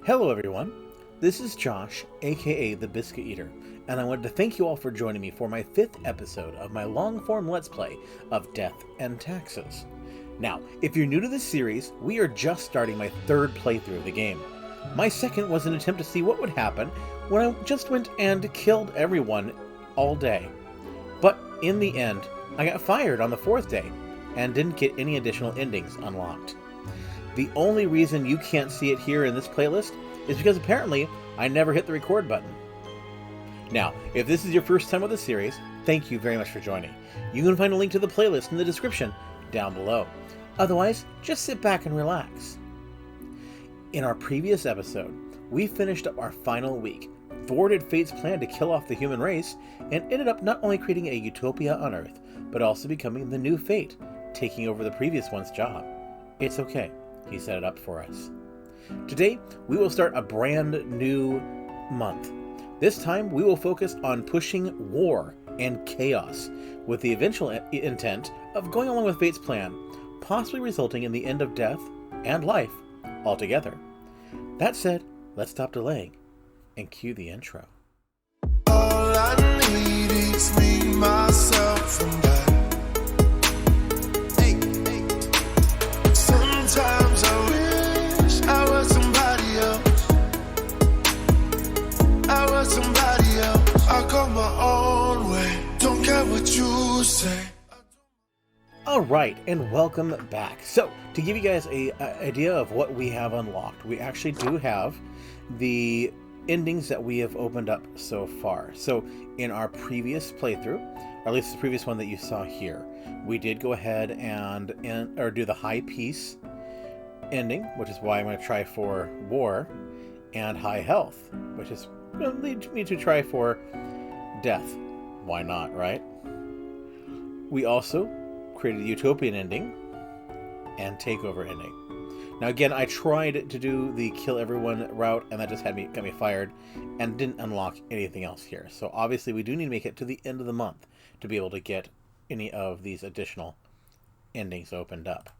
Hello everyone, this is Josh, aka the Biscuit Eater, and I wanted to thank you all for joining me for my 5th episode of my long-form Let's Play of Death and Taxes. Now, if you're new to this series, we are just starting my 3rd playthrough of the game. My 2nd was an attempt to see what would happen when I just went and killed everyone all day. But in the end, I got fired on the 4th day, and didn't get any additional endings unlocked. The only reason you can't see it here in this playlist is because apparently I never hit the record button. Now, if this is your first time with the series, thank you very much for joining. You can find a link to the playlist in the description down below. Otherwise, just sit back and relax. In our previous episode, we finished up our final week, thwarted Fate's plan to kill off the human race, and ended up not only creating a utopia on Earth, but also becoming the new Fate, taking over the previous one's job. It's okay. He set it up for us. Today, we will start a brand new month. This time, we will focus on pushing war and chaos, with the eventual intent of going along with Fate's plan, possibly resulting in the end of death and life altogether. That said, let's stop delaying and cue the intro. All I need is me, myself, and I. Sometimes I wish I was somebody else. I was somebody else. I go my own way. Don't care what you say. Alright, and welcome back. So, to give you guys an idea of what we have unlocked, we actually do have the endings that we have opened up so far. So, in our previous playthrough, or at least the previous one that you saw here, we did go ahead and do the high peace ending, which is why I'm going to try for war, and high health, which is going to lead me to try for death. Why not, right? We also created a utopian ending and takeover ending. Now again, I tried to do the kill everyone route, and that just got me fired and didn't unlock anything else here. So obviously we do need to make it to the end of the month to be able to get any of these additional endings opened up.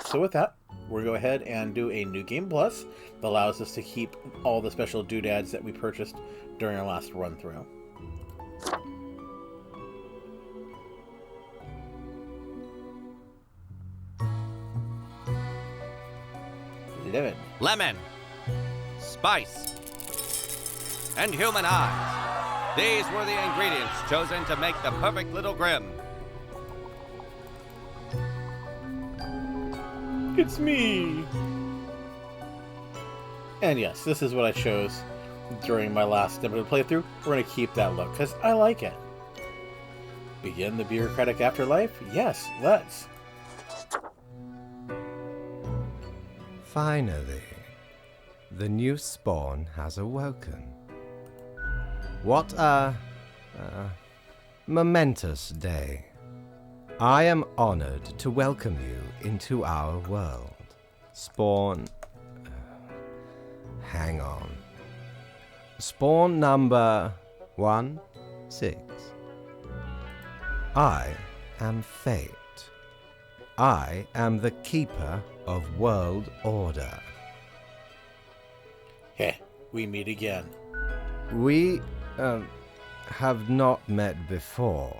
So with that, we're going to go ahead and do a new game plus that allows us to keep all the special doodads that we purchased during our last run through. Lemon, spice, and human eyes. These were the ingredients chosen to make the perfect little Grim. It's me! And yes, this is what I chose during my last playthrough. We're going to keep that look, because I like it. Begin the bureaucratic afterlife? Yes, let's. Finally, the new spawn has awoken. What a momentous day. I am honored to welcome you into our world. Spawn... hang on. Spawn number 1-6. I am Fate. I am the keeper of world order. Heh, we meet again. We, have not met before.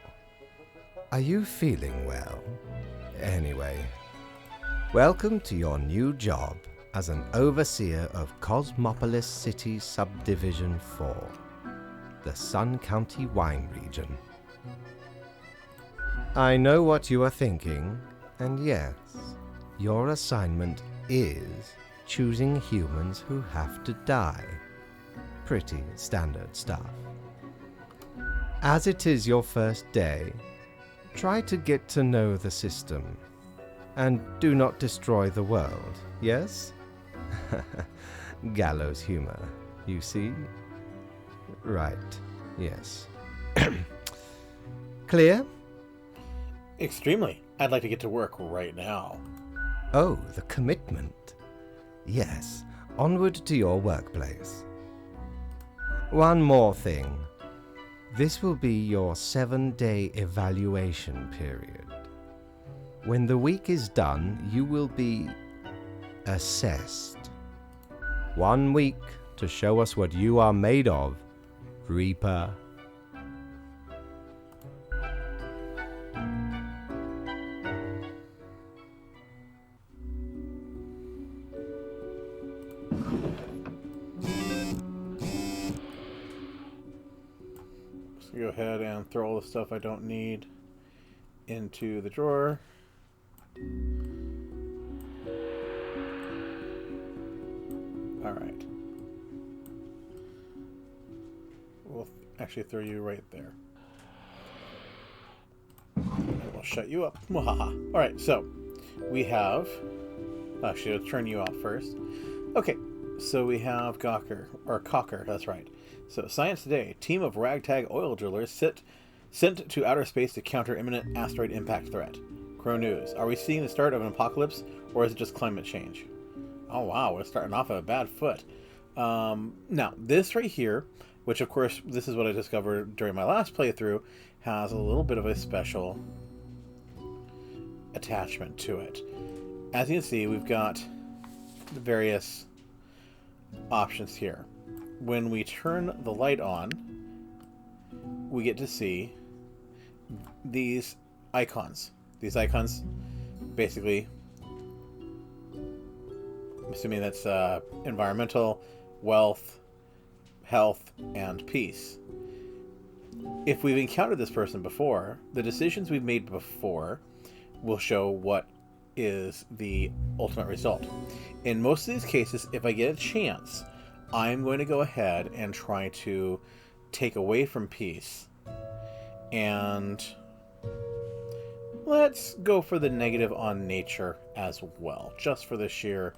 Are you feeling well? Anyway, welcome to your new job as an overseer of Cosmopolis City Subdivision 4, the Sun County Wine Region. I know what you are thinking, and yes, your assignment is choosing humans who have to die. Pretty standard stuff. As it is your first day, try to get to know the system, and do not destroy the world, yes? Gallows humor, you see? Right, yes. Clear? Extremely. I'd like to get to work right now. Oh, the commitment. Yes, onward to your workplace. One more thing. This will be your 7-day evaluation period. When the week is done, you will be assessed. 1 week to show us what you are made of, Reaper. So go ahead and throw all the stuff I don't need into the drawer. Alright. We'll actually throw you right there. And we'll shut you up. Alright, so we have... Actually, let's turn you off first. Okay, so we have Cocker, that's right. So, Science Today, team of ragtag oil drillers sent to outer space to counter imminent asteroid impact threat. Crow News, are we seeing the start of an apocalypse, or is it just climate change? Oh wow, we're starting off on a bad foot. Now, this right here, which of course, this is what I discovered during my last playthrough, has a little bit of a special attachment to it. As you can see, we've got the various options here. When we turn the light on, we get to see these icons. These icons, basically, I'm assuming that's environmental, wealth, health, and peace. If we've encountered this person before, the decisions we've made before will show what is the ultimate result. In most of these cases, if I get a chance, I'm going to go ahead and try to take away from peace. And let's go for the negative on nature as well, just for the sheer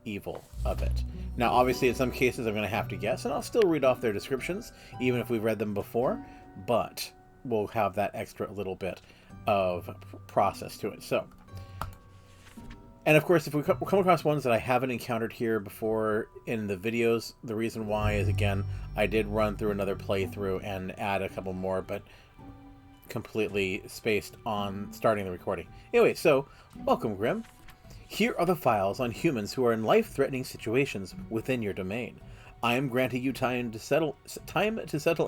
evil of it. Now, obviously, in some cases, I'm going to have to guess, and I'll still read off their descriptions, even if we've read them before, but we'll have that extra little bit of process to it. So, and of course, if we come across ones that I haven't encountered here before in the videos, the reason why is, again, I did run through another playthrough and add a couple more, but completely spaced on starting the recording. Anyway, so, welcome, Grim. Here are the files on humans who are in life-threatening situations within your domain. I am granting you time to settle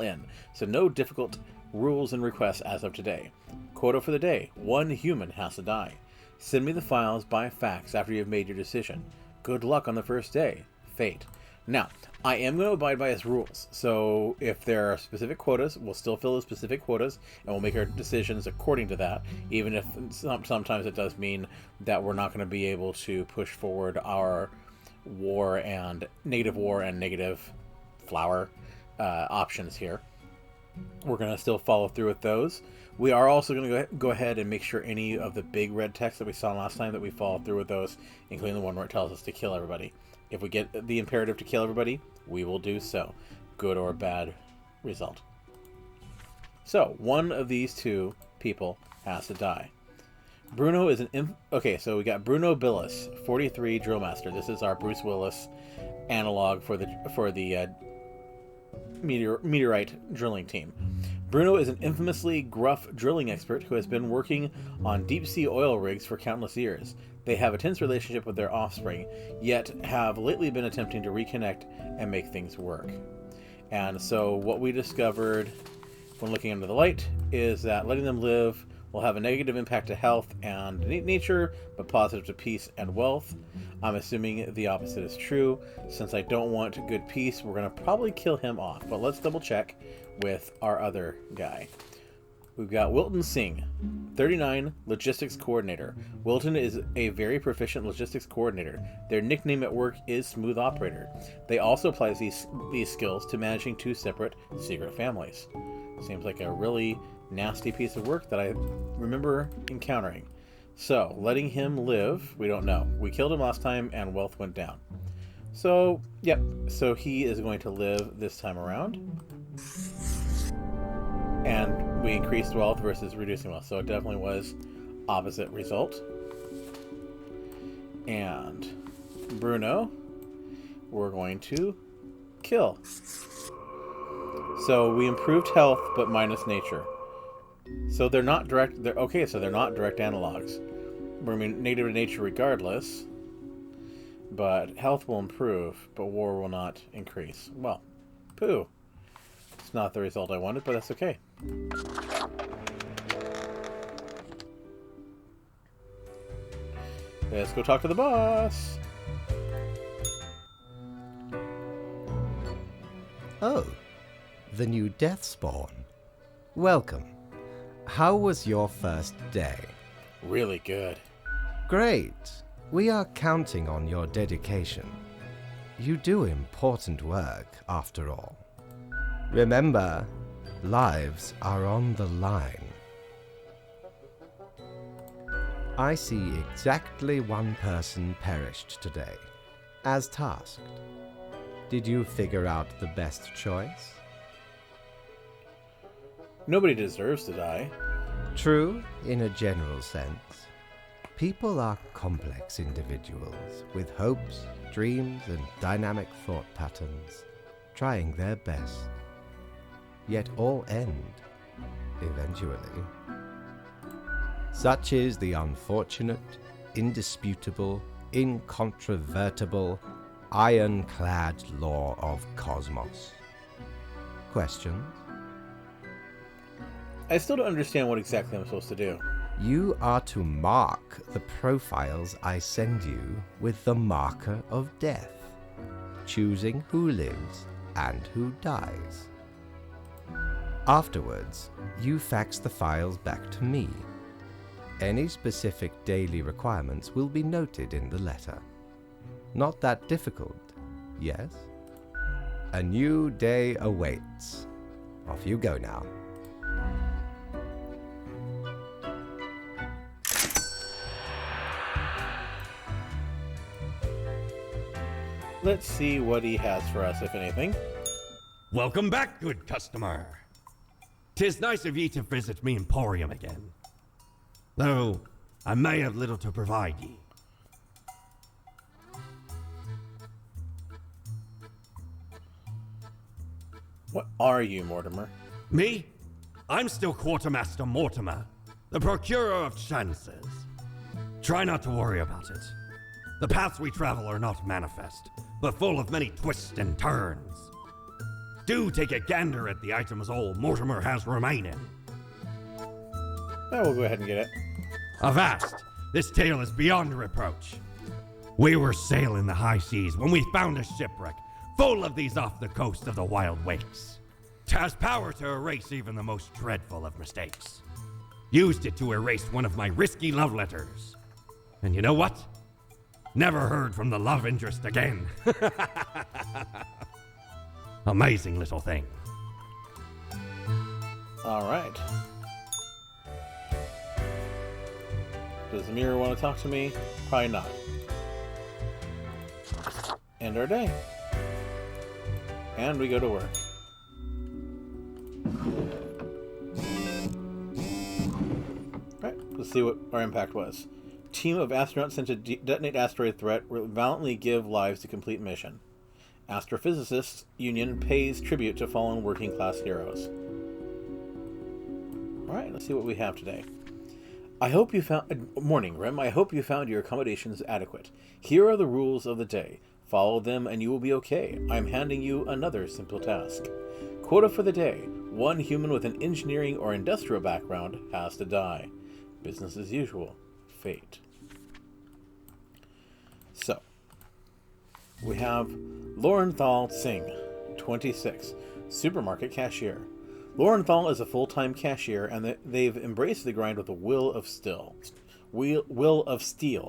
in, so no difficult rules and requests as of today. Quota for the day: 1 human has to die. Send me the files by fax after you have made your decision. Good luck on the first day. Fate. Now, I am going to abide by his rules, so if there are specific quotas, we'll still fill the specific quotas, and we'll make our decisions according to that, even if sometimes it does mean that we're not going to be able to push forward our war and negative flower options here. We're going to still follow through with those. We are also going to go ahead and make sure any of the big red text that we saw last time, that we follow through with those, including the one where it tells us to kill everybody. If we get the imperative to kill everybody, we will do so. Good or bad result. So, one of these 2 people has to die. Bruno is an... Okay, so we got Bruno Billis, 43 drill master. This is our Bruce Willis analog for the meteorite drilling team. Bruno is an infamously gruff drilling expert who has been working on deep-sea oil rigs for countless years. They have a tense relationship with their offspring, yet have lately been attempting to reconnect and make things work. And so what we discovered when looking under the light is that letting them live will have a negative impact to health and nature, but positive to peace and wealth. I'm assuming the opposite is true. Since I don't want good peace, we're going to probably kill him off. But let's double check with our other guy. We've got Wilton Singh, 39, logistics coordinator. Wilton is a very proficient logistics coordinator. Their nickname at work is Smooth Operator. They also apply these skills to managing 2 separate secret families. Seems like a really nasty piece of work that I remember encountering. So, letting him live, we don't know. We killed him last time and wealth went down. So, yep. So he is going to live this time around. And we increased wealth versus reducing wealth. So it definitely was opposite result. And Bruno, we're going to kill. So we improved health, but minus nature. So they're not direct. So they're not direct analogs. We're going to be negative to nature regardless. But health will improve, but war will not increase. Well, poo. It's not the result I wanted, but that's okay. Let's go talk to the boss. Oh, the new death spawn. Welcome. How was your first day? Really good. Great. We are counting on your dedication. You do important work, after all. Remember, lives are on the line. I see exactly one person perished today, as tasked. Did you figure out the best choice? Nobody deserves to die. True, in a general sense. People are complex individuals with hopes, dreams, and dynamic thought patterns, trying their best. Yet all end, eventually. Such is the unfortunate, indisputable, incontrovertible, ironclad law of cosmos. Questions? I still don't understand what exactly I'm supposed to do. You are to mark the profiles I send you with the marker of death, choosing who lives and who dies. Afterwards, you fax the files back to me. Any specific daily requirements will be noted in the letter. Not that difficult, yes? A new day awaits. Off you go now. Let's see what he has for us, if anything. Welcome back, good customer. 'Tis nice of ye to visit me emporium again. Though I may have little to provide ye. What are you, Mortimer? Me? I'm still Quartermaster Mortimer, the procurer of chances. Try not to worry about it. The paths we travel are not manifest, but full of many twists and turns. Do take a gander at the items old Mortimer has remaining. Oh, we'll go ahead and get it. Avast! This tale is beyond reproach. We were sailing the high seas when we found a shipwreck full of these off the coast of the wild wakes. 'Twas power to erase even the most dreadful of mistakes. Used it to erase one of my risky love letters. And you know what? Never heard from the love interest again. Amazing little thing. Alright. Does the mirror want to talk to me? Probably not. End our day. And we go to work. Alright, let's see what our impact was. Team of astronauts sent to detonate asteroid threat will valiantly give lives to complete mission. Astrophysicists Union pays tribute to fallen working class heroes. Alright, let's see what we have today. I hope you found... Morning, Rem. I hope you found your accommodations adequate. Here are the rules of the day. Follow them and you will be okay. I'm handing you another simple task. Quota for the day. One human with an engineering or industrial background has to die. Business as usual. Fate. So, we have Lorenthal Singh, 26, supermarket cashier. Lorenthal is a full-time cashier, and they've embraced the grind with a will of steel.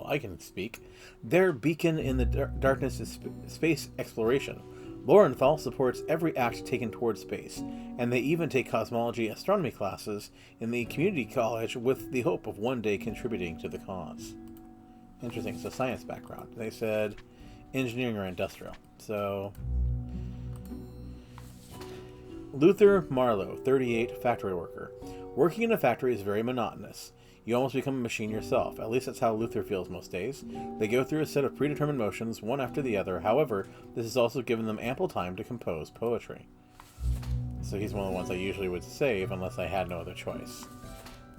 I can speak. Their beacon in the darkness is space exploration. Lorenthal supports every act taken towards space, and they even take cosmology astronomy classes in the community college with the hope of one day contributing to the cause. Interesting, it's a science background. They said engineering or industrial. So, Luther Marlowe, 38, factory worker. Working in a factory is very monotonous. You almost become a machine yourself. At least that's how Luther feels most days. They go through a set of predetermined motions, one after the other. However, this has also given them ample time to compose poetry. So he's one of the ones I usually would save unless I had no other choice.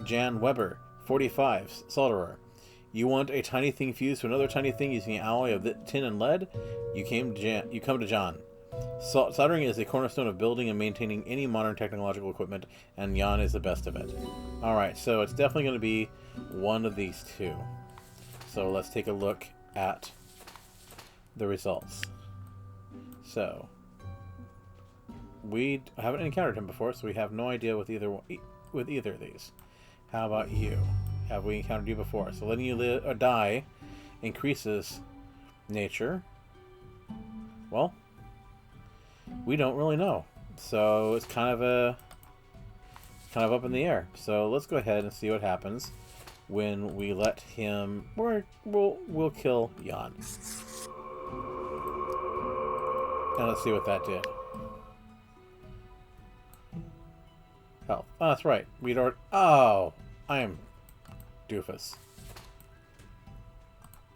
Jan Weber, 45, solderer. You want a tiny thing fused to another tiny thing using an alloy of tin and lead? You come to John. Soldering is a cornerstone of building and maintaining any modern technological equipment, and Jan is the best of it. Alright, so it's definitely going to be one of these two. So let's take a look at the results. So, we haven't encountered him before, so we have no idea with either of these. How about you? Have we encountered you before? So letting you live or die increases nature. Well, we don't really know, so it's kind of up in the air. So let's go ahead and see what happens when we let him. We'll kill Jan, and let's see what that did. Health. Oh, that's right. We'd already. Oh, I am doofus.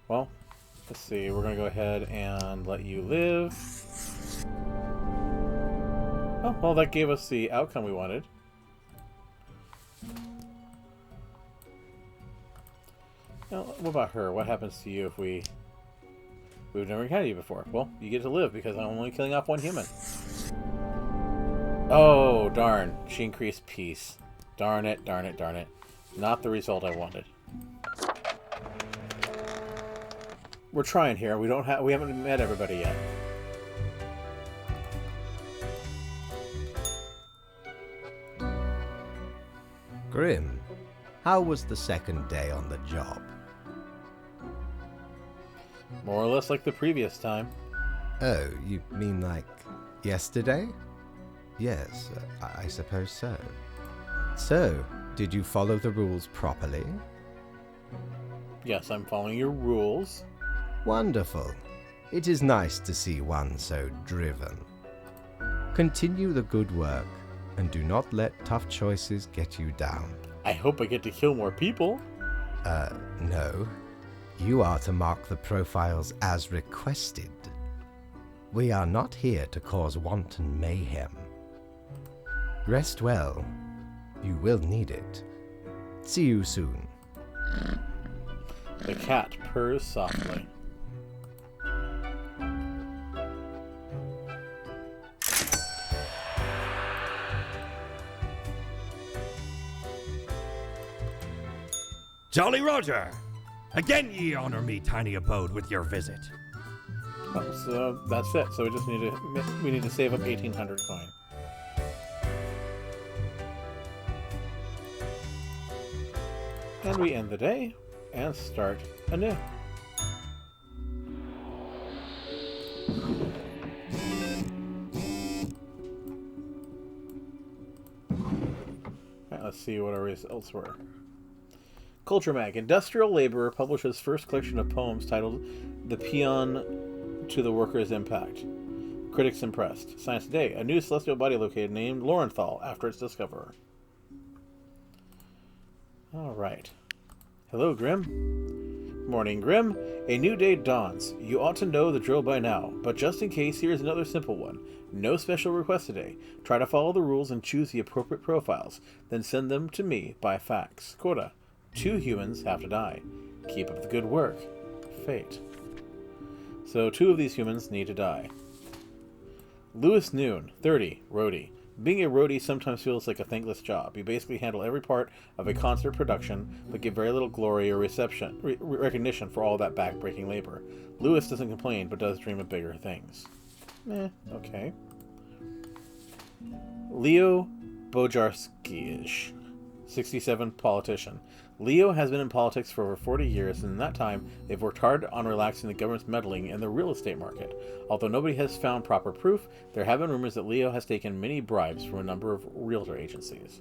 Well, let's see. We're gonna go ahead and let you live. Oh, well, that gave us the outcome we wanted. Now, what about her? What happens to you if we've never encountered you before? Well, you get to live because I'm only killing off one human. Oh, darn. She increased peace. Darn it, darn it, darn it. Not the result I wanted. We're trying here. We haven't met everybody yet. Grim, how was the second day on the job? More or less like the previous time. Oh, you mean like yesterday? Yes, I suppose so. So, did you follow the rules properly? Yes, I'm following your rules. Wonderful. It is nice to see one so driven. Continue the good work, and do not let tough choices get you down. I hope I get to kill more people. No. You are to mark the profiles as requested. We are not here to cause wanton mayhem. Rest well. You will need it. See you soon. The cat purrs softly. Jolly Roger! Again ye honor me, tiny abode, with your visit. Oh, so that's it. So we need to save up 1,800 coin. And we end the day and start anew. Right, let's see what our results were. Culture Mag. Industrial Laborer publishes first collection of poems titled The Paean to the Worker's Impact. Critics impressed. Science Today. A new celestial body located named Lorenthal after its discoverer. Alright. Hello, Grim. Morning, Grim. A new day dawns. You ought to know the drill by now, but just in case, here's another simple one. No special request today. Try to follow the rules and choose the appropriate profiles, then send them to me by fax. Quota. 2 humans have to die. Keep up the good work. Fate. So 2 of these humans need to die. Lewis Noon, 30, roadie. Being a roadie sometimes feels like a thankless job. You basically handle every part of a concert production, but give very little glory or recognition for all that back-breaking labor. Lewis doesn't complain, but does dream of bigger things. Okay. Leo Bojarskiish, 67, politician. Leo has been in politics for over 40 years, and in that time, they've worked hard on relaxing the government's meddling in the real estate market. Although nobody has found proper proof, there have been rumors that Leo has taken many bribes from a number of realtor agencies.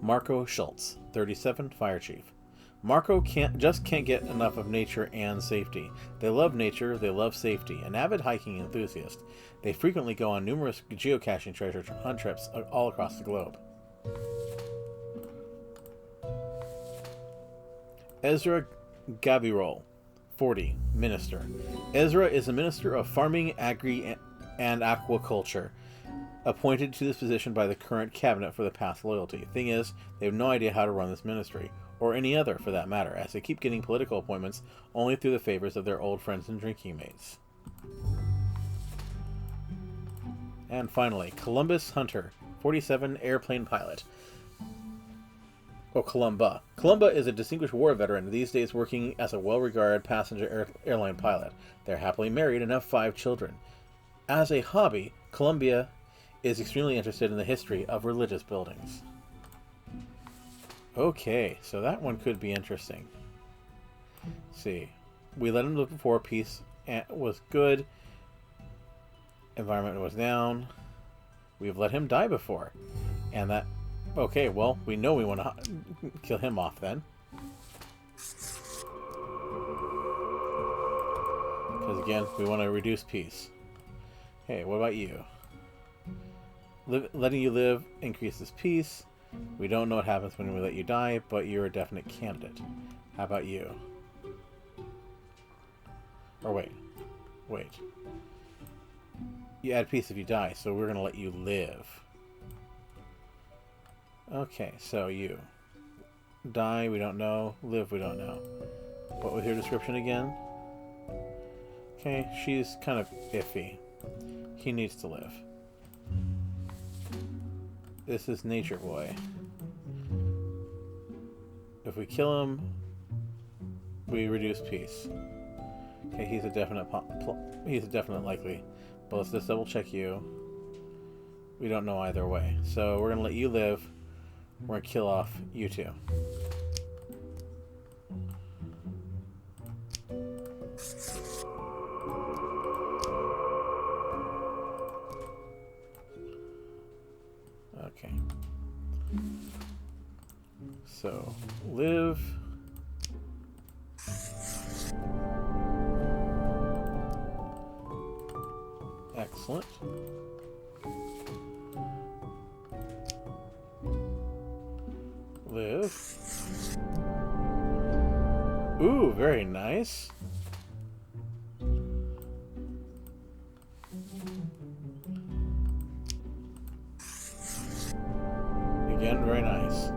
Marco Schultz, 37, fire chief. Marco can't get enough of nature and safety. They love nature, they love safety. An avid hiking enthusiast, they frequently go on numerous geocaching treasure hunt trips all across the globe. Ezra Gabirol, 40, minister. Ezra is a minister of farming, agri, and aquaculture. appointed to this position by the current cabinet for the past loyalty. Thing is, they have no idea how to run this ministry, or any other for that matter, as they keep getting political appointments only through the favors of their old friends and drinking mates. And finally, Columbus Hunter, 47, airplane pilot. Columba. Columba is a distinguished war veteran, these days working as a well-regarded passenger airline pilot. They're happily married and have 5 children. As a hobby, Columbia is extremely interested in the history of religious buildings. Okay, so that one could be interesting. Let's see. We let him live before, peace was good. Environment was down. We've let him die before. And that... Okay, well, we know we want to kill him off then. Because again, we want to reduce peace. Hey, what about you? Letting you live increases peace. We don't know what happens when we let you die, but you're a definite candidate. How about you? Or wait. You add peace if you die, so we're going to let you live. Okay, so you. Die, we don't know. Live, we don't know. What was your description again? Okay, she's kind of iffy. He needs to live. This is Nature Boy. If we kill him, we reduce peace. Okay, he's a definite likely. But let's just double check you. We don't know either way. So we're gonna let you live. We're gonna kill off you two. Okay. So, live. Excellent. Live. Ooh, very nice. Again, very nice.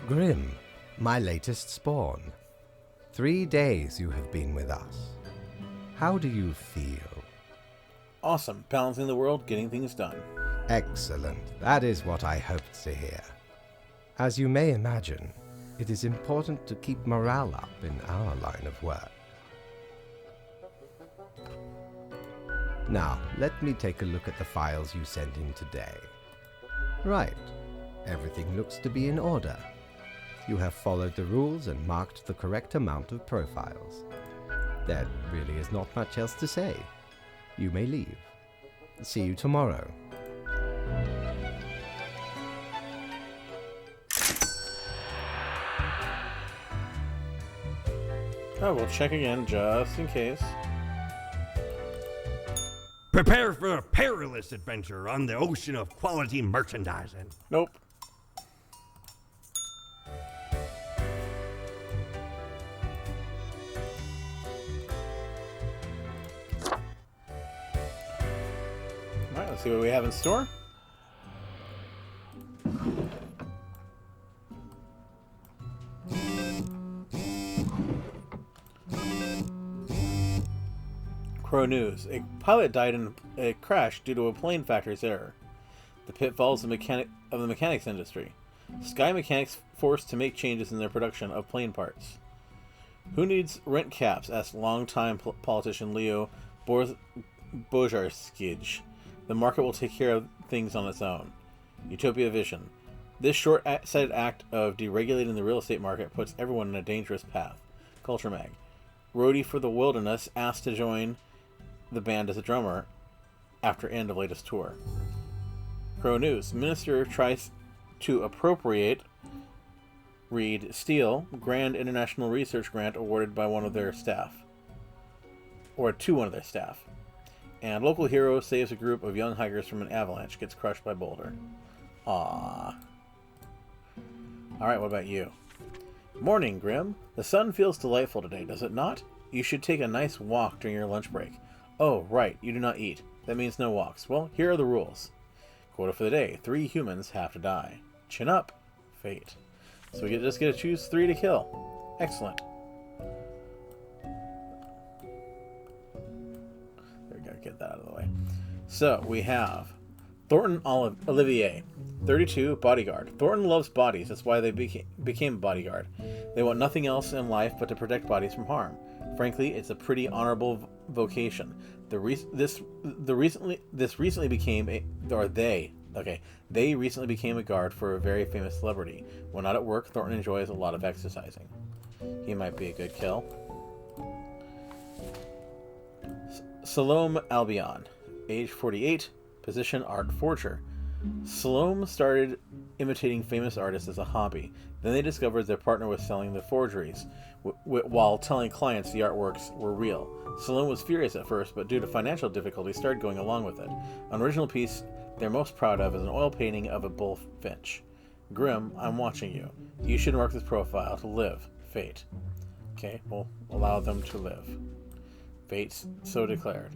Grim, my latest spawn. 3 days you have been with us. How do you feel? Awesome. Balancing the world, getting things done. Excellent. That is what I hoped to hear. As you may imagine, it is important to keep morale up in our line of work. Now, let me take a look at the files you sent in today. Right. Everything looks to be in order. You have followed the rules and marked the correct amount of profiles. There really is not much else to say. You may leave. See you tomorrow. Oh, we'll check again just in case. Prepare for a perilous adventure on the ocean of quality merchandising. Nope. Alright, let's see what we have in store. Crow News. A pilot died in a crash due to a plane factory's error. The pitfalls of the mechanics industry. Sky mechanics forced to make changes in their production of plane parts. Who needs rent caps? Asked longtime politician Leo Bojarskij. The market will take care of things on its own. Utopia Vision. This short-sighted act of deregulating the real estate market puts everyone in a dangerous path. Culture Mag. Roadie for the Wilderness asked to join the band as a drummer after end of latest tour. Crow News. Minister tries to appropriate steal Grand International Research Grant awarded by one of their staff. Or to one of their staff. And local hero saves a group of young hikers from an avalanche, gets crushed by boulder. Aww. Alright, what about you? Morning, Grim. The sun feels delightful today, does it not? You should take a nice walk during your lunch break. Oh, right, you do not eat. That means no walks. Well, here are the rules. Quota for the day. 3 humans have to die. Chin up. Fate. So we just get to choose 3 to kill. Excellent. There we go, get that out of the way. So, we have Thornton Olivier, 32, bodyguard. Thornton loves bodies, that's why they became a bodyguard. They want nothing else in life but to protect bodies from harm. Frankly, it's a pretty honorable vocation. They recently became a guard for a very famous celebrity. When not at work, Thornton enjoys a lot of exercising. He might be a good kill. Salome Albion, age 48, position art forger. Salome started imitating famous artists as a hobby. Then they discovered their partner was selling the forgeries, while telling clients the artworks were real. Salome was furious at first, but due to financial difficulties started going along with it. An original piece they're most proud of is an oil painting of a bullfinch. Grim, I'm watching you. You should mark this profile to live. Fate. Okay, we'll allow them to live. Fate's so declared.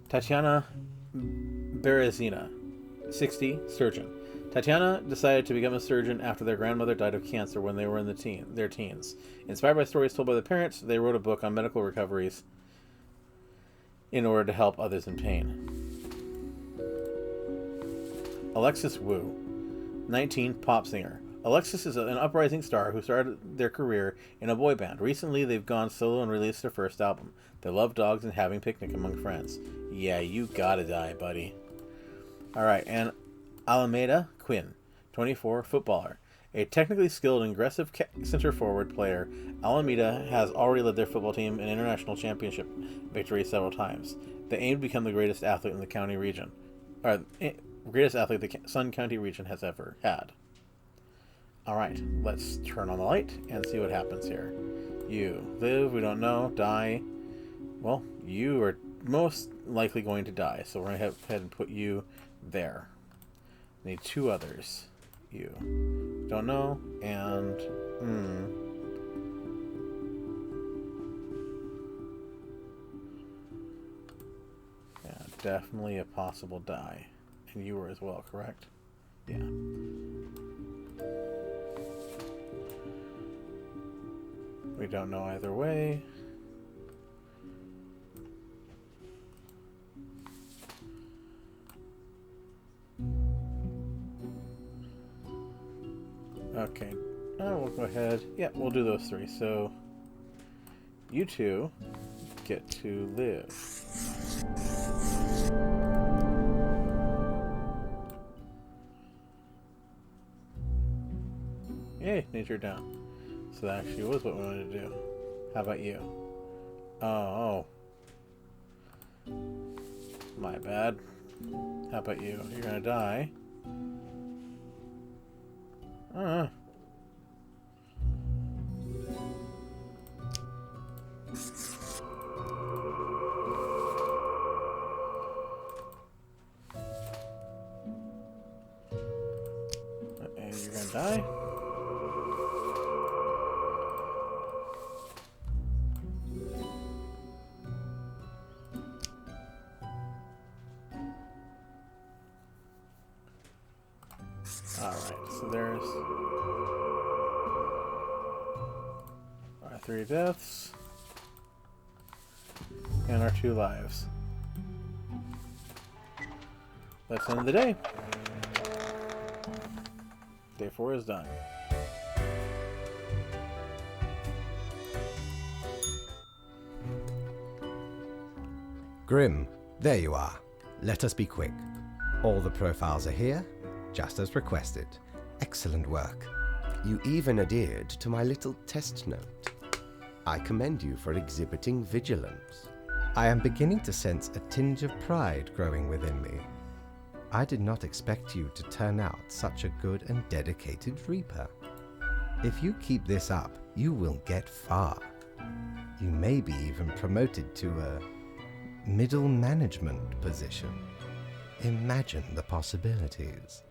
Tatiana Berezina, 60, surgeon. Tatiana decided to become a surgeon after their grandmother died of cancer when they were in their teens. Inspired by stories told by the parents, they wrote a book on medical recoveries in order to help others in pain. Alexis Wu, 19, pop singer. Alexis is an uprising star who started their career in a boy band. Recently, they've gone solo and released their first album. They love dogs and having picnic among friends. Yeah, you gotta die, buddy. Alright, and Alameda Quinn, 24, footballer. A technically skilled and aggressive center-forward player, Alameda has already led their football team in international championship victories several times. They aim to become the greatest athlete in the county region. Or, greatest athlete the Sun County region has ever had. Alright, let's turn on the light and see what happens here. You live, we don't know, die. Well, you are most likely going to die, so we're going to go ahead and put you there. Need 2 others. You don't know, and yeah, definitely a possible die. And you were as well, correct? Yeah. We don't know either way. Okay, we'll go ahead. Yeah, we'll do those 3. So, you 2 get to live. Yay, nature down. So that actually was what we wanted to do. How about you? Oh. My bad. How about you? You're gonna die. And you're gonna die. Alright, so there's our 3 deaths and our 2 lives. Let's end the day. Day 4 is done. Grim, there you are. Let us be quick. All the profiles are here, just as requested. Excellent work. You even adhered to my little test note. I commend you for exhibiting vigilance. I am beginning to sense a tinge of pride growing within me. I did not expect you to turn out such a good and dedicated reaper. If you keep this up, you will get far. You may be even promoted to a middle management position. Imagine the possibilities.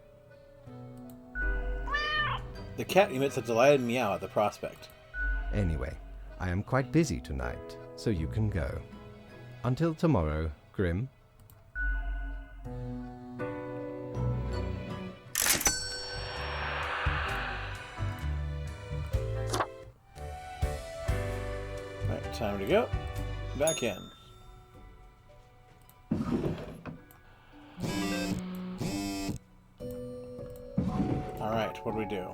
The cat emits a delighted meow at the prospect. Anyway, I am quite busy tonight, so you can go. Until tomorrow, Grim. Right, time to go. Back in. Alright, what do we do?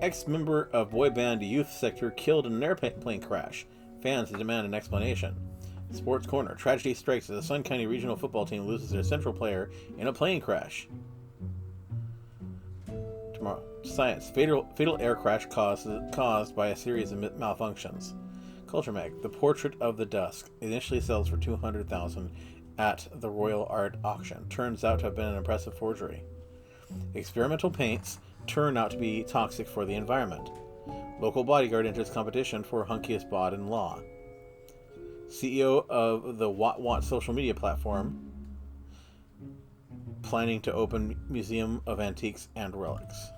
Ex-member of boy band youth sector killed in an airplane crash. Fans demand an explanation. Sports Corner. Tragedy strikes as the Sun County Regional Football Team loses their central player in a plane crash. Tomorrow. Science. Fatal air crash caused by a series of malfunctions. Culture Mag. The Portrait of the Dusk. Initially sells for $200,000 at the Royal Art Auction. Turns out to have been an impressive forgery. Experimental paints turn out to be toxic for the environment. Local bodyguard enters competition for hunkiest bod in law. CEO of the What social media platform planning to open Museum of Antiques and Relics.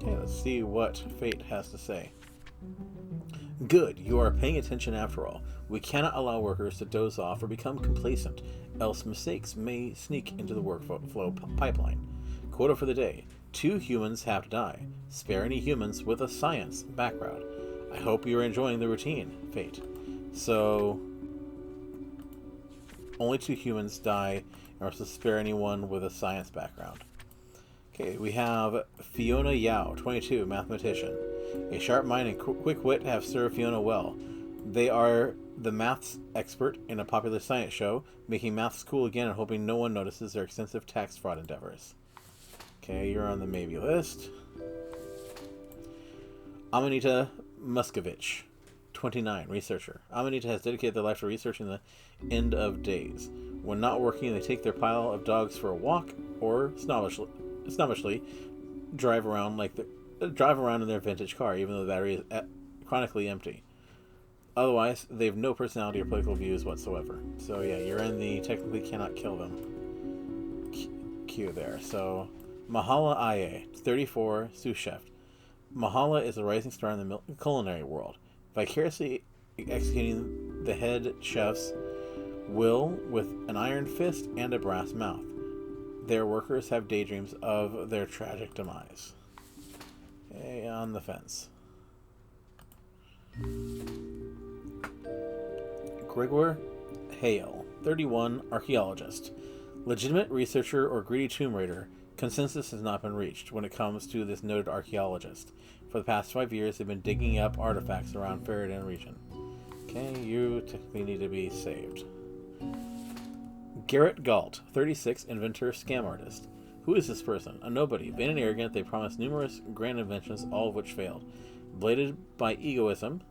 Okay, let's see what Fate has to say. Good, you are paying attention after all. We cannot allow workers to doze off or become complacent, else mistakes may sneak into the workflow pipeline. Quota for the day. 2 humans have to die. Spare any humans with a science background. I hope you're enjoying the routine, Fate. So, only 2 humans die, and we're supposed to spare anyone with a science background. Okay, we have Fiona Yao, 22, mathematician. A sharp mind and quick wit have served Fiona well. They are the maths expert in a popular science show, making maths cool again and hoping no one notices their extensive tax fraud endeavors. Okay, you're on the maybe list. Amanita Muscovich, 29, researcher. Amanita has dedicated their life to researching the end of days. When not working, they take their pile of dogs for a walk, or snobbishly drive around in their vintage car, even though the battery is chronically empty. Otherwise, they have no personality or political views whatsoever. So yeah, you're in the technically cannot kill them queue there. So Mahala Aye, 34, sous chef. Mahala is a rising star in the culinary world, vicariously executing the head chef's will with an iron fist and a brass mouth. Their workers have daydreams of their tragic demise. Okay, on the fence. Gregor Hale, 31, archaeologist. Legitimate researcher or greedy tomb raider, consensus has not been reached when it comes to this noted archaeologist. For the past 5 years, they've been digging up artifacts around Ferrodin region. Okay, you technically need to be saved. Garrett Galt, 36, inventor, scam artist. Who is this person? A nobody. Vain and arrogant, they promised numerous grand inventions, all of which failed. Blinded by egoism,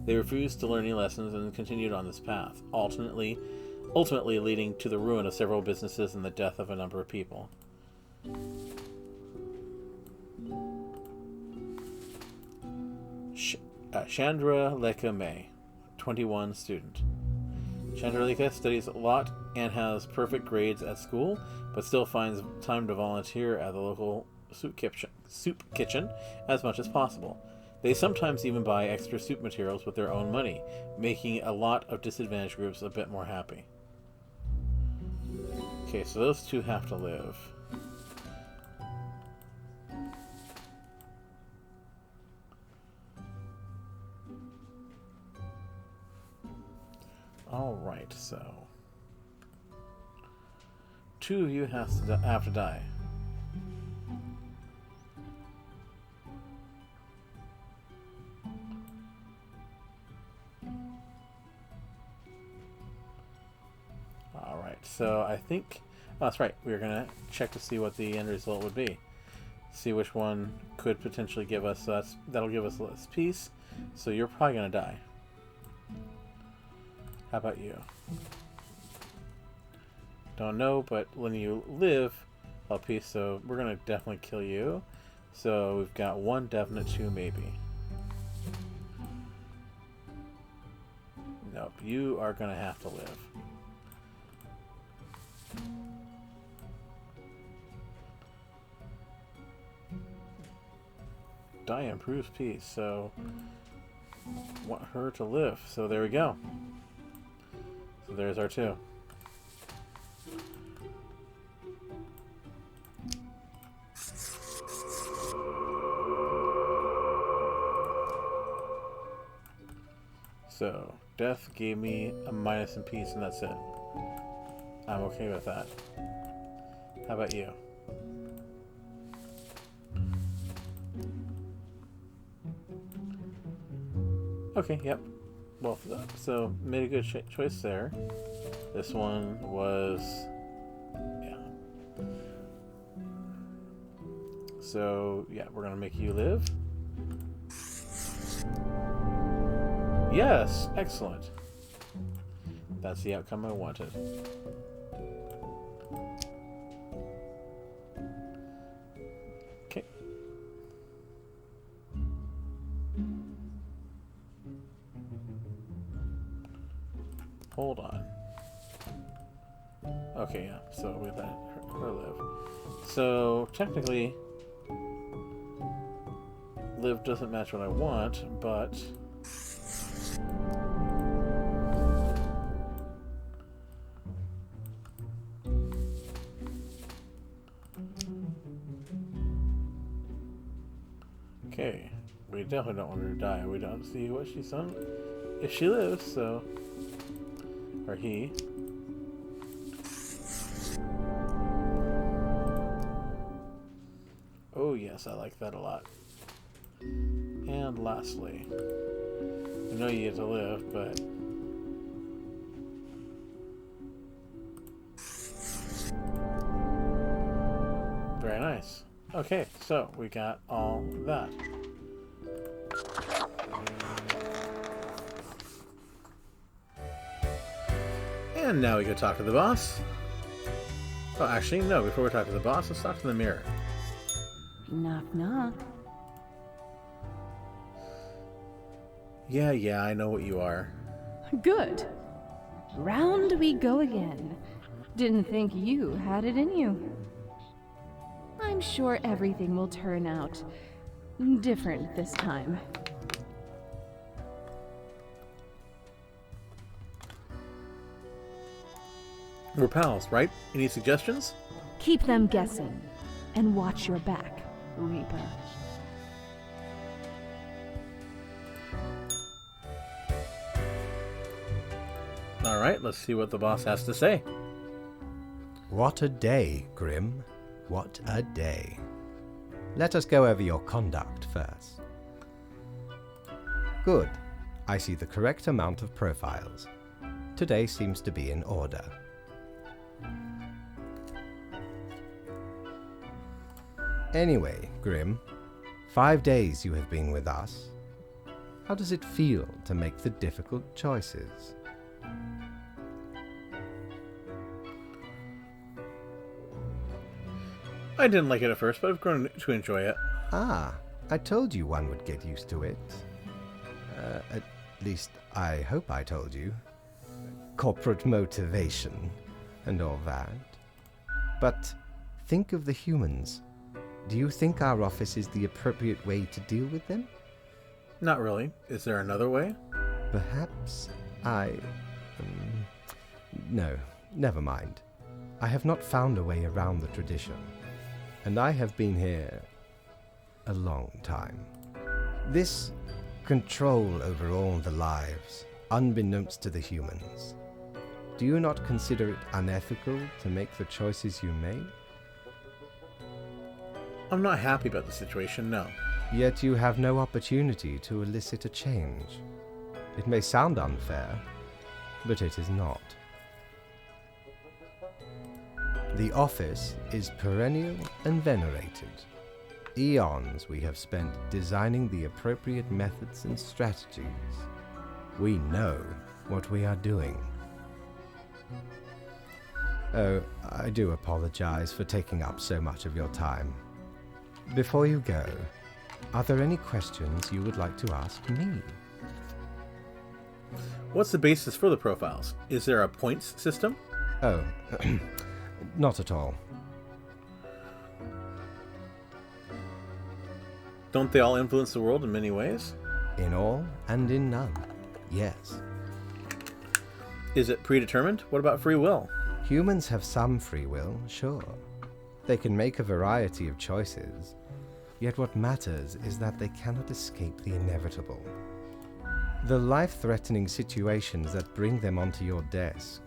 they refused to learn any lessons and continued on this path, ultimately leading to the ruin of several businesses and the death of a number of people. Chandra Lekha May, 21, student. Chandrika studies a lot and has perfect grades at school, but still finds time to volunteer at the local soup kitchen as much as possible. They sometimes even buy extra soup materials with their own money, making a lot of disadvantaged groups a bit more happy. Okay, so those 2 have to live. Alright, so 2 of you have to die. Alright, so I think... Oh, that's right. We're going to check to see what the end result would be. See which one could potentially give us... that'll give us less peace. So you're probably going to die. How about you? don't know, but when you live, LP, so we're gonna definitely kill you. So we've got 1 definite, 2 maybe. Nope, you are gonna have to live. Die improves peace, so want her to live. So there we go. So there's our 2. So death gave me a minus in peace, and that's it. I'm okay with that. How about you? Okay, yep. Well, so made a good choice there. This one was... yeah. So, yeah, we're gonna make you live. Yes! Excellent. That's the outcome I wanted. Okay. Hold on. Okay, yeah, so we let her live. So, technically, live doesn't match what I want, but... okay, we definitely don't want her to die. We don't see what she's done. If she lives, so... or he. Oh yes, I like that a lot. And lastly, I know you get to live, but... very nice. Okay, so we got all that. And now we go talk to the boss. Oh, actually, no, before we talk to the boss, let's talk to the mirror. Knock, knock. Yeah, I know what you are. Good. Round we go again. Didn't think you had it in you. I'm sure everything will turn out different this time. We're pals, right? Any suggestions? Keep them guessing, and watch your back, Reaper. Alright, let's see what the boss has to say. What a day, Grim. What a day. Let us go over your conduct first. Good. I see the correct amount of profiles. Today seems to be in order. Anyway, Grim, 5 days you have been with us. How does it feel to make the difficult choices? I didn't like it at first, but I've grown to enjoy it. Ah, I told you one would get used to it. At least, I hope I told you. Corporate motivation and all that. But think of the humans. Do you think our office is the appropriate way to deal with them? Not really. Is there another way? Perhaps no, never mind. I have not found a way around the tradition, and I have been here a long time. This control over all the lives, unbeknownst to the humans. Do you not consider it unethical to make the choices you made? I'm not happy about the situation, no. Yet you have no opportunity to elicit a change. It may sound unfair, but it is not. The office is perennial and venerated. Eons we have spent designing the appropriate methods and strategies. We know what we are doing. Oh, I do apologize for taking up so much of your time. Before you go, are there any questions you would like to ask me? What's the basis for the profiles? Is there a points system? Oh, not at all. Don't they all influence the world in many ways? In all and in none, yes. Is it predetermined? What about free will? Humans have some free will, sure. They can make a variety of choices, yet what matters is that they cannot escape the inevitable. The life-threatening situations that bring them onto your desk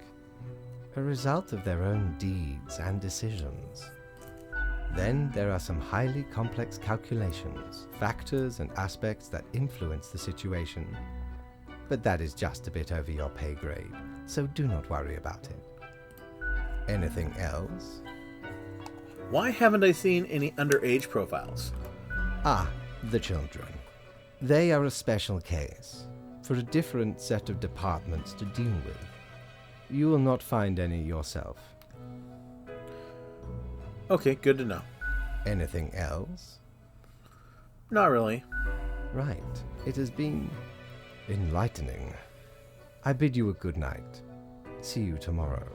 are a result of their own deeds and decisions. Then there are some highly complex calculations, factors and aspects that influence the situation. But that is just a bit over your pay grade, so do not worry about it. Anything else? Why haven't I seen any underage profiles? Ah, the children. They are a special case, for a different set of departments to deal with. You will not find any yourself. Okay, good to know. Anything else? Not really. Right. It has been enlightening. I bid you a good night. See you tomorrow.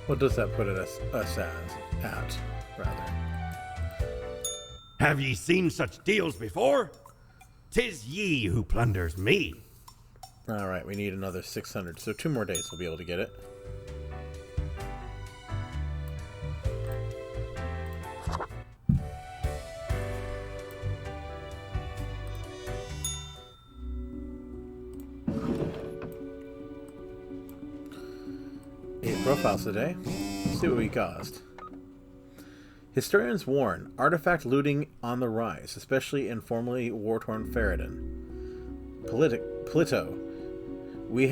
What does that put us at, rather? Have ye seen such deals before? 'Tis ye who plunders me. Alright, we need another 600, so 2 more days we'll be able to get it. Profiles today. Let's see what we caused. Historians warn artifact looting on the rise, especially in formerly war-torn Faradin. Polito. We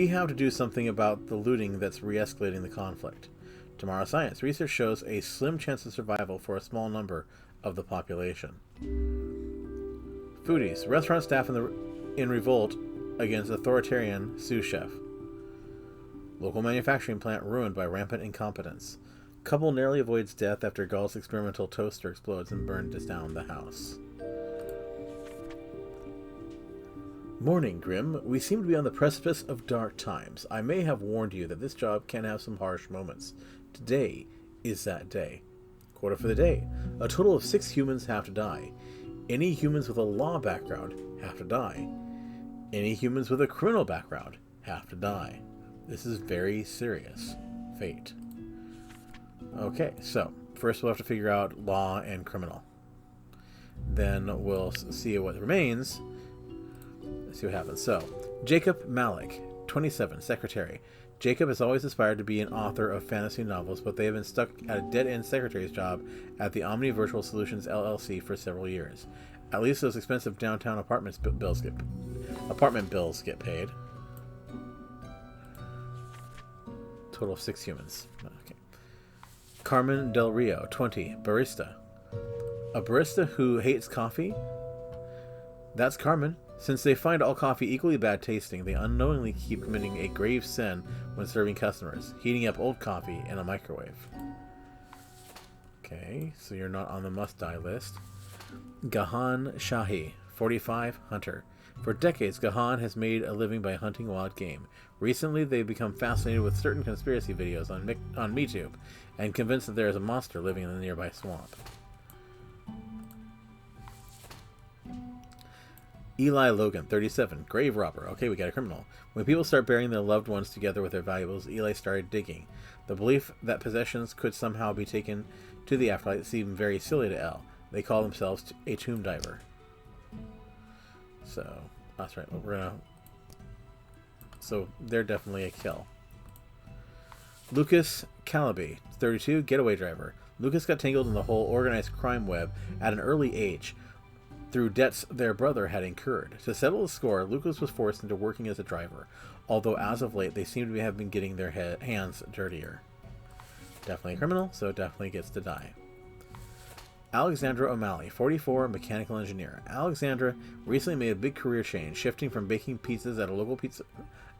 have to do something about the looting that's re-escalating the conflict. Tomorrow Science. Research shows a slim chance of survival for a small number of the population. Foodies. Restaurant staff in revolt against authoritarian sous chef. Local manufacturing plant ruined by rampant incompetence. Couple narrowly avoids death after Gall's experimental toaster explodes and burns down the house. Morning, Grim. We seem to be on the precipice of dark times. I may have warned you that this job can have some harsh moments. Today is that day. Quota for the day. A total of 6 humans have to die. Any humans with a law background have to die. Any humans with a criminal background have to die. This is very serious fate. Okay, so first we'll have to figure out law and criminal. Then we'll see what remains. Let's see what happens. So, Jacob Malik, 27, secretary. Jacob has always aspired to be an author of fantasy novels, but they have been stuck at a dead-end secretary's job at the Omni Virtual Solutions LLC for several years. At least those expensive downtown apartment bills get paid. Total of 6 humans. Okay. Carmen Del Rio, 20, barista. A barista who hates coffee? That's Carmen. Since they find all coffee equally bad tasting, they unknowingly keep committing a grave sin when serving customers, heating up old coffee in a microwave. Okay, so you're not on the must-die list. Gahan Shahi, 45, hunter. For decades, Gahan has made a living by hunting wild game. Recently, they've become fascinated with certain conspiracy videos on MeTube and convinced that there is a monster living in the nearby swamp. Eli Logan, 37, grave robber. Okay, we got a criminal. When people start burying their loved ones together with their valuables, Eli started digging. The belief that possessions could somehow be taken to the afterlife seemed very silly to El. They call themselves a tomb diver. So, that's right. So, they're definitely a kill. Lucas Calaby, 32, getaway driver. Lucas got tangled in the whole organized crime web at an early age through debts their brother had incurred. To settle the score, Lucas was forced into working as a driver, although as of late they seem to have been getting their hands dirtier. Definitely a criminal, so definitely gets to die. Alexandra O'Malley, 44, mechanical engineer. Alexandra recently made a big career change, shifting from baking pizzas at a local pizza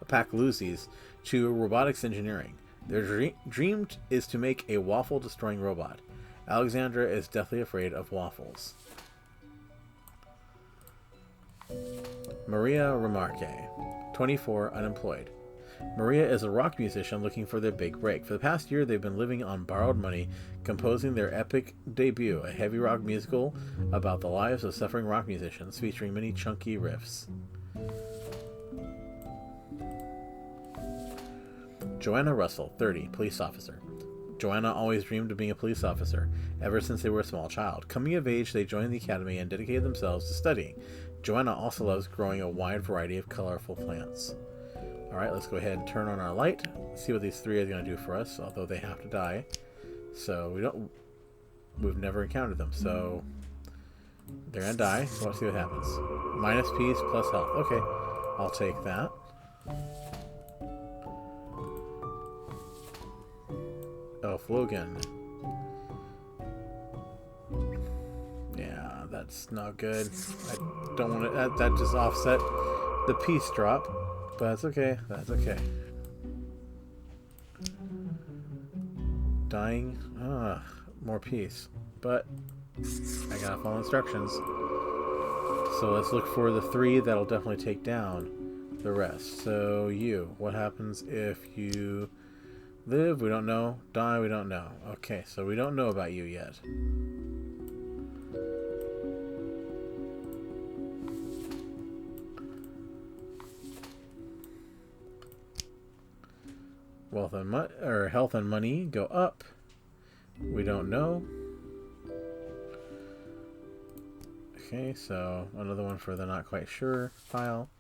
pack Lucy's to robotics engineering. Their dream is to make a waffle-destroying robot. Alexandra is deathly afraid of waffles. Maria Remarque, 24, unemployed. Maria is a rock musician looking for their big break. For the past year, they've been living on borrowed money, composing their epic debut, a heavy rock musical about the lives of suffering rock musicians, featuring many chunky riffs. Joanna Russell, 30, police officer. Joanna always dreamed of being a police officer, ever since they were a small child. Coming of age, they joined the academy and dedicated themselves to studying. Joanna also loves growing a wide variety of colorful plants. Alright, let's go ahead and turn on our light. See what these three are going to do for us, although they have to die. So we've never encountered them, so they're going to die. So let's see what happens. Minus peace, plus health. Okay, I'll take that. Oh, Flogan. Yeah, that's not good. I don't want to. That just offset the peace drop. But that's okay. That's okay. Dying. More peace. But I gotta follow instructions. So let's look for the three that'll definitely take down the rest. So you. What happens if you live? We don't know. Die? We don't know. Okay, so we don't know about you yet. Wealth and health and money go up. We don't know. Okay, so another one for the not quite sure file.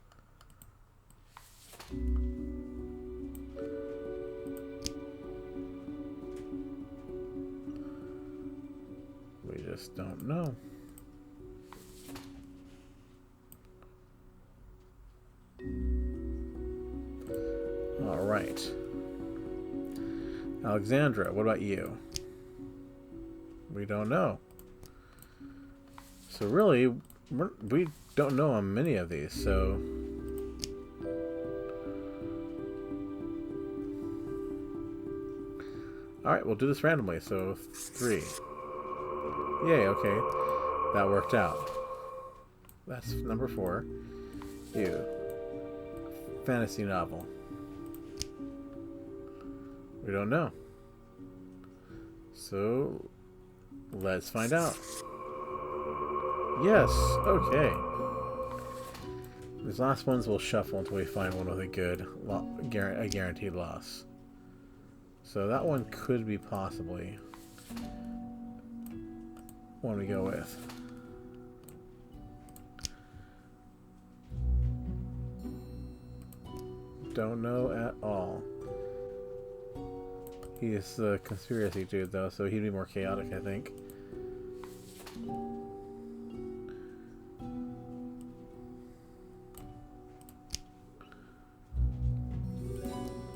We just don't know. All right. Alexandra, what about you? We don't know. So really, we don't know on many of these, so... Alright, we'll do this randomly, so 3. Yay, okay. That worked out. That's number 4. You. Fantasy novel. We don't know. So, let's find out. Yes, okay. These last ones we'll shuffle until we find one with a good, a guaranteed loss. So that one could be possibly one we go with. Don't know at all. He's the conspiracy dude, though, so he'd be more chaotic, I think.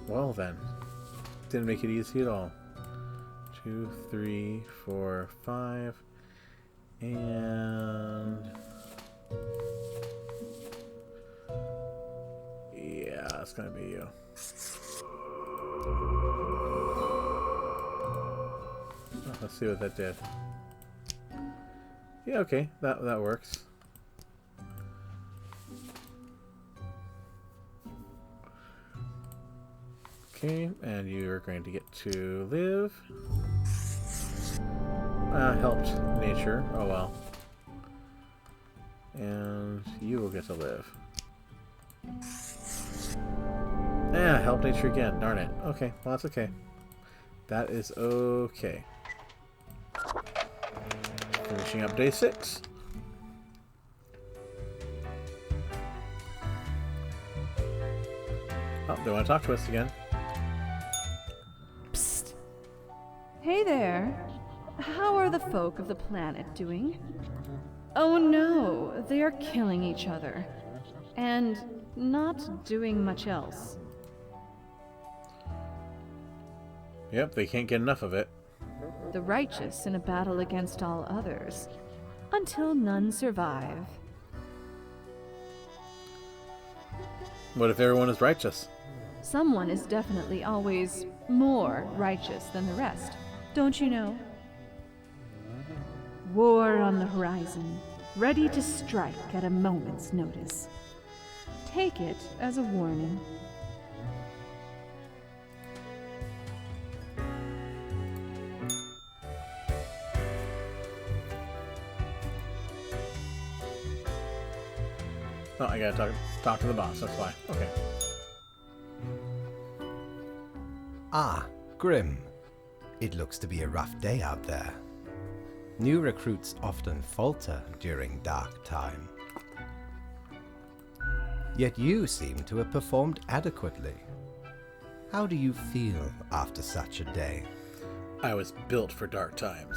Well, then. Didn't make it easy at all. 2, 3, 4, 5. And... yeah, it's gonna be you. Let's see what that did. Yeah, okay, that works. Okay, and you are going to get to live. Helped nature. Oh well. And you will get to live. Help nature again. Darn it. Okay, well that's okay. That is okay. Finishing up day 6. Oh, they want to talk to us again. Psst. Hey there. How are the folk of the planet doing? Oh no, they are killing each other. And not doing much else. Yep, they can't get enough of it. support the righteous in a battle against all others, until none survive. What if everyone is righteous? Someone is definitely always more righteous than the rest, don't you know? War on the horizon, ready to strike at a moment's notice. Take it as a warning. Oh, I gotta talk to the boss, that's why. Okay. Ah, Grim. It looks to be a rough day out there. New recruits often falter during dark time. Yet you seem to have performed adequately. How do you feel after such a day? I was built for dark times.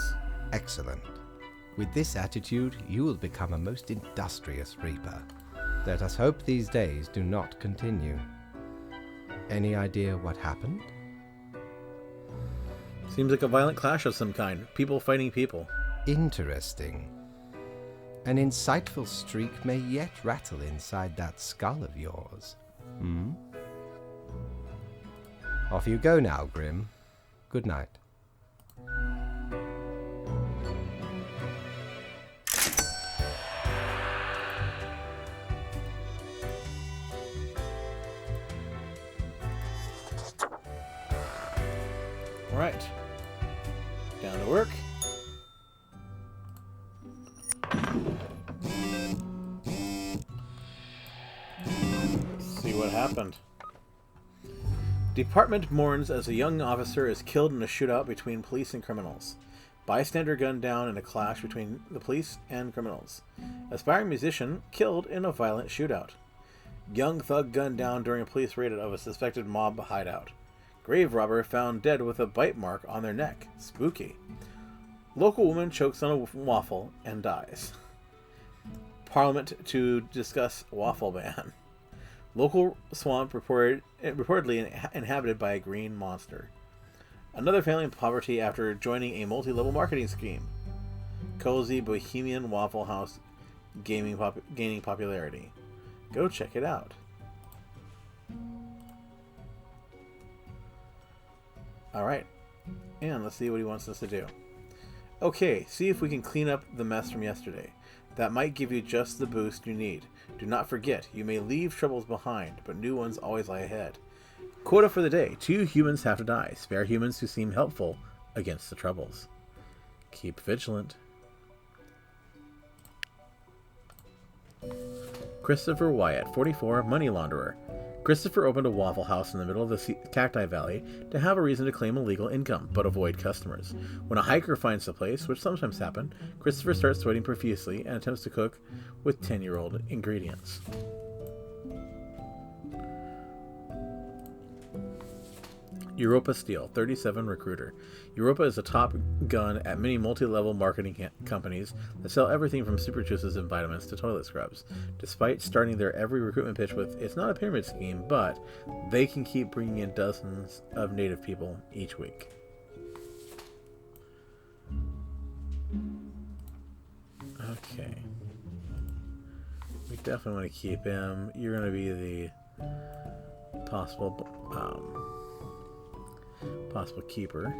Excellent. With this attitude, you will become a most industrious reaper. Let us hope these days do not continue. Any idea what happened? Seems like a violent clash of some kind. People fighting people. Interesting. An insightful streak may yet rattle inside that skull of yours. Off you go now, Grim. Good night. All right. Down to work. See what happened. Department mourns as a young officer is killed in a shootout between police and criminals. Bystander gunned down in a clash between the police and criminals. Aspiring musician killed in a violent shootout. Young thug gunned down during a police raid of a suspected mob hideout. Grave robber found dead with a bite mark on their neck. Spooky. Local woman chokes on a waffle and dies. Parliament to discuss waffle ban. Local swamp reportedly inhabited by a green monster. Another family in poverty after joining a multi-level marketing scheme. Cozy Bohemian Waffle House gaining popularity. Go check it out. Alright, and let's see what he wants us to do. Okay, see if we can clean up the mess from yesterday. That might give you just the boost you need. Do not forget, you may leave troubles behind, but new ones always lie ahead. Quota for the day. 2 humans have to die. Spare humans who seem helpful against the troubles. Keep vigilant. Christopher Wyatt, 44, money launderer. Christopher opened a Waffle House in the middle of the Cacti Valley to have a reason to claim illegal income, but avoid customers. When a hiker finds the place, which sometimes happens, Christopher starts sweating profusely and attempts to cook with 10-year-old ingredients. Europa Steel, 37, recruiter. Europa is a top gun at many multi-level marketing companies that sell everything from super juices and vitamins to toilet scrubs. Despite starting their every recruitment pitch with, it's not a pyramid scheme, but they can keep bringing in dozens of native people each week. Okay. We definitely want to keep him. You're going to be the possible keeper.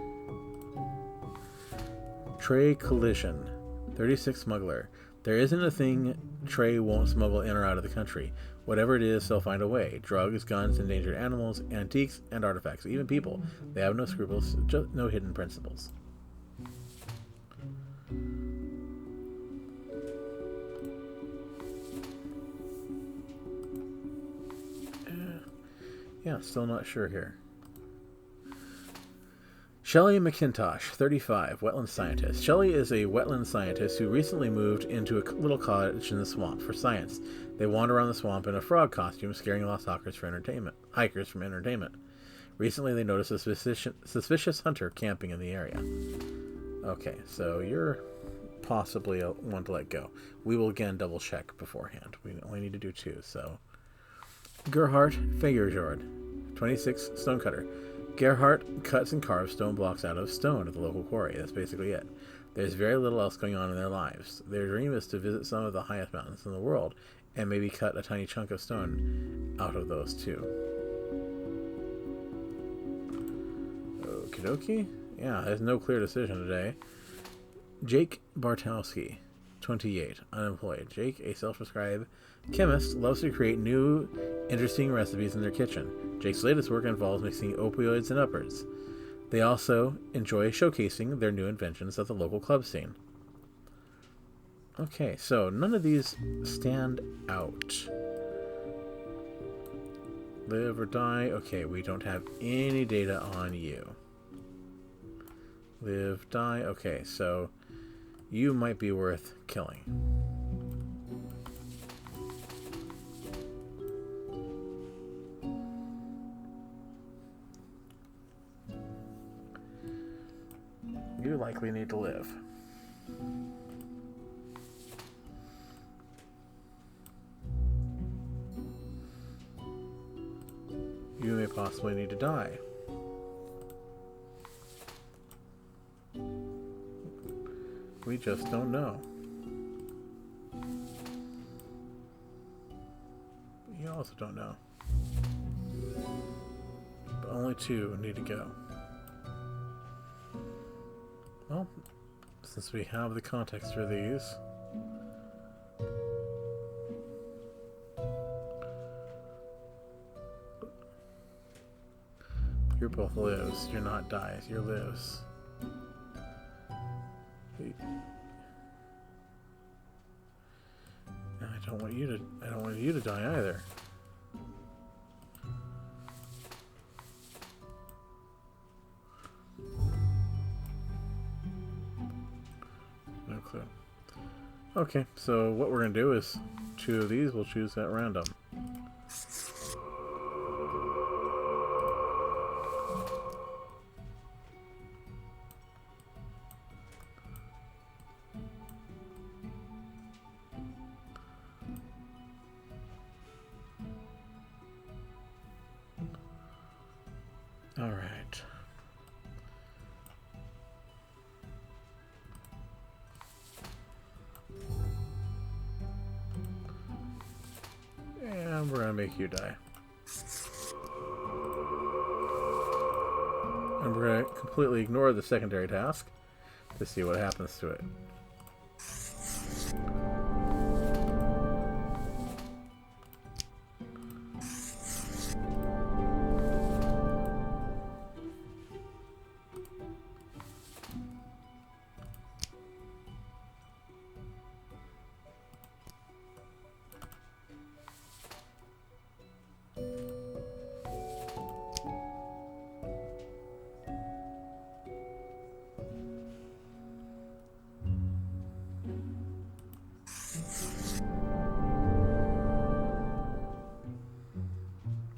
Trey Collision, 36, smuggler. There isn't a thing Trey won't smuggle in or out of the country. Whatever it is, they'll find a way. Drugs, guns, endangered animals, antiques, and artifacts. Even people. They have no scruples, just no hidden principles. Yeah, still not sure here. Shelley McIntosh, 35, wetland scientist. Shelley is a wetland scientist who recently moved into a little cottage in the swamp for science. They wander around the swamp in a frog costume, scaring lost hikers from entertainment. Recently, they noticed a suspicious hunter camping in the area. Okay, so you're possibly one to let go. We will again double check beforehand. We only need to do 2, so... Gerhardt Fagerjord, 26, stonecutter. Gerhardt cuts and carves stone blocks out of stone at the local quarry. That's basically it. There's very little else going on in their lives. Their dream is to visit some of the highest mountains in the world and maybe cut a tiny chunk of stone out of those too. Okie dokie. Yeah, there's no clear decision today. Jake Bartowski, 28, unemployed. Jake, a self-described chemist, loves to create new, interesting recipes in their kitchen. Jake's latest work involves mixing opioids and uppers. They also enjoy showcasing their new inventions at the local club scene. Okay, so none of these stand out. Live or die. Okay, we don't have any data on you. Live, die. Okay, so you might be worth killing. You likely need to live. You may possibly need to die. We just don't know. You also don't know. But only 2 need to go. Well, since we have the context for these, you're both lives. You're not dies. You're lives. I don't want you to die either. No clue. Okay, so what we're gonna do is 2 of these we'll choose at random. All right. And we're gonna make you die. And we're gonna completely ignore the secondary task to see what happens to it.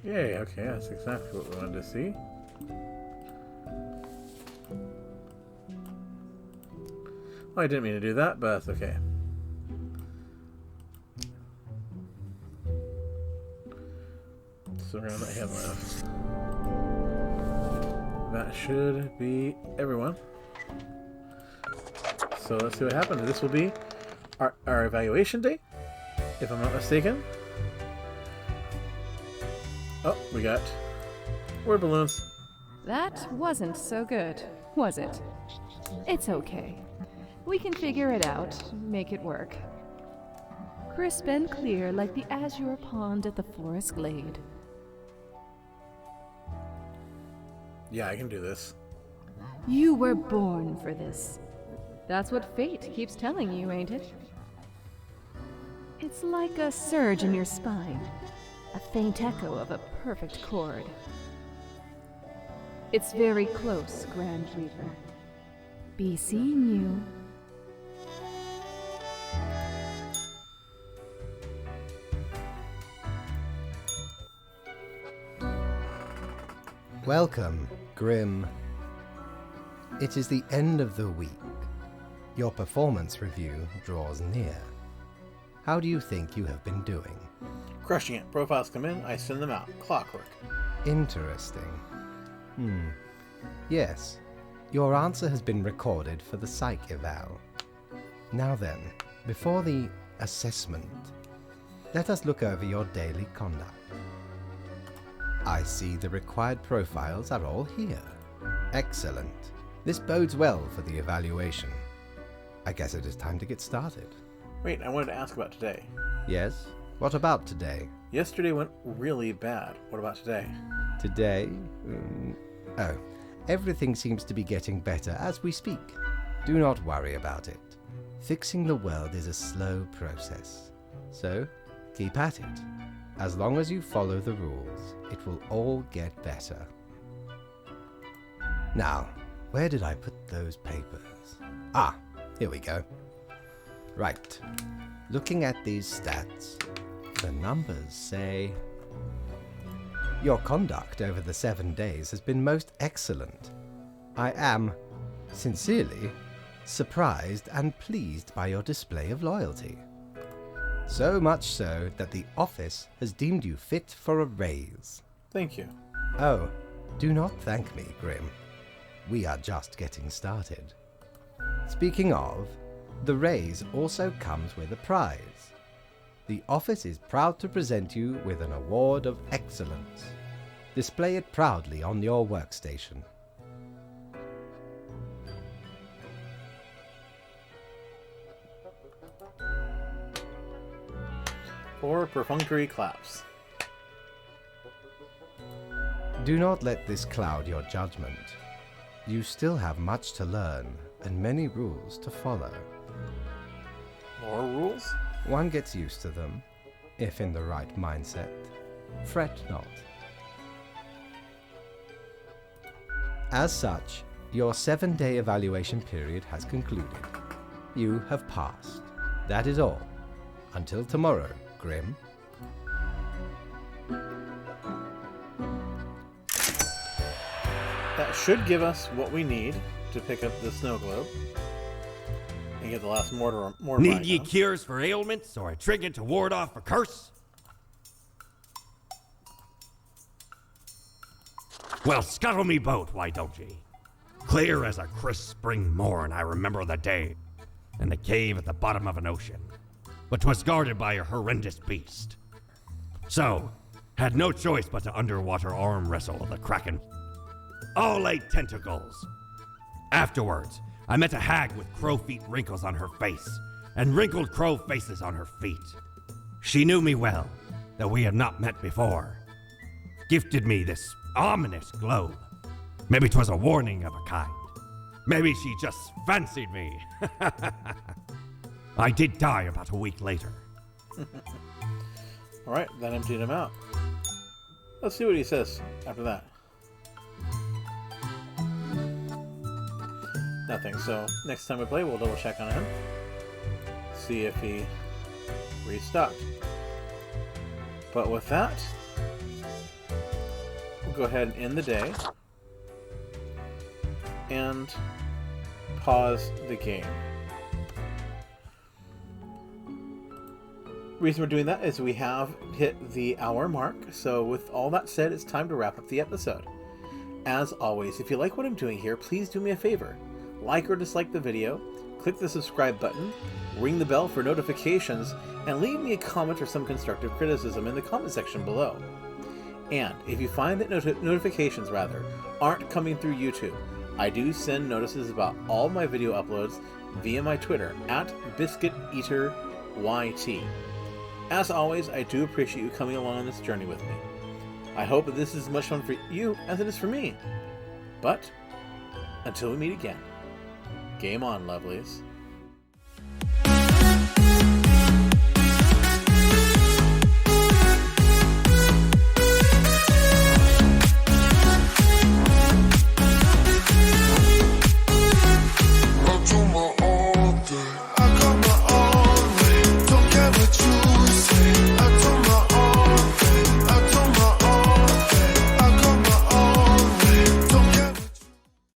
Yay, okay, that's exactly what we wanted to see. Well, I didn't mean to do that, but that's okay. So we're gonna let him live. That should be everyone. So let's see what happens. This will be our evaluation day, if I'm not mistaken. Oh, we got word balloons. That wasn't so good, was it? It's okay. We can figure it out, make it work. Crisp and clear like the azure pond at the forest glade. Yeah, I can do this. You were born for this. That's what fate keeps telling you, ain't it? It's like a surge in your spine. A faint echo of a perfect chord. It's very close, Grand Reaper. Be seeing you. Welcome, Grim. It is the end of the week. Your performance review draws near. How do you think you have been doing? Crushing it. Profiles come in, I send them out. Clockwork. Interesting. Yes. Your answer has been recorded for the psych eval. Now then, before the assessment, let us look over your daily conduct. I see the required profiles are all here. Excellent. This bodes well for the evaluation. I guess it is time to get started. Wait, I wanted to ask about today. Yes? What about today? Yesterday went really bad. What about today? Today? Oh, everything seems to be getting better as we speak. Do not worry about it. Fixing the world is a slow process. So, keep at it. As long as you follow the rules, it will all get better. Now, where did I put those papers? Ah, here we go. Right. Looking at these stats, the numbers say... Your conduct over the 7 days has been most excellent. I am, sincerely, surprised and pleased by your display of loyalty. So much so that the office has deemed you fit for a raise. Thank you. Oh, do not thank me, Grim. We are just getting started. Speaking of, the raise also comes with a prize. The office is proud to present you with an award of excellence. Display it proudly on your workstation. Or perfunctory claps. Do not let this cloud your judgment. You still have much to learn and many rules to follow. More rules? One gets used to them, if in the right mindset. Fret not. As such, your 7-day evaluation period has concluded. You have passed. That is all. Until tomorrow, Grim. That should give us what we need to pick up the snow globe and get the last mortar Need ye item. cures for ailments or a trinket to ward off a curse? Well, scuttle me boat, why don't ye? Clear as a crisp spring morn, I remember the day, in the cave at the bottom of an ocean, but 'twas guarded by a horrendous beast. So, had no choice but to underwater arm wrestle the kraken. All 8 tentacles. Afterwards, I met a hag with crow feet wrinkles on her face, and wrinkled crow faces on her feet. She knew me well, though we had not met before. Gifted me this ominous globe. Maybe 'twas a warning of a kind. Maybe she just fancied me. I did die about a week later. Alright, that emptied him out. Let's see what he says after that. Nothing, so next time we play, we'll double check on him. See if he restocked. But with that, we'll go ahead and end the day. And pause the game. Reason we're doing that is we have hit the hour mark, so with all that said, it's time to wrap up the episode. As always, if you like what I'm doing here, please do me a favor. Like or dislike the video, click the subscribe button, ring the bell for notifications, and leave me a comment or some constructive criticism in the comment section below. And if you find that notifications aren't coming through YouTube, I do send notices about all my video uploads via my Twitter at BiscuitEaterYT. As always, I do appreciate you coming along on this journey with me. I hope that this is as much fun for you as it is for me. But, until we meet again, game on, lovelies.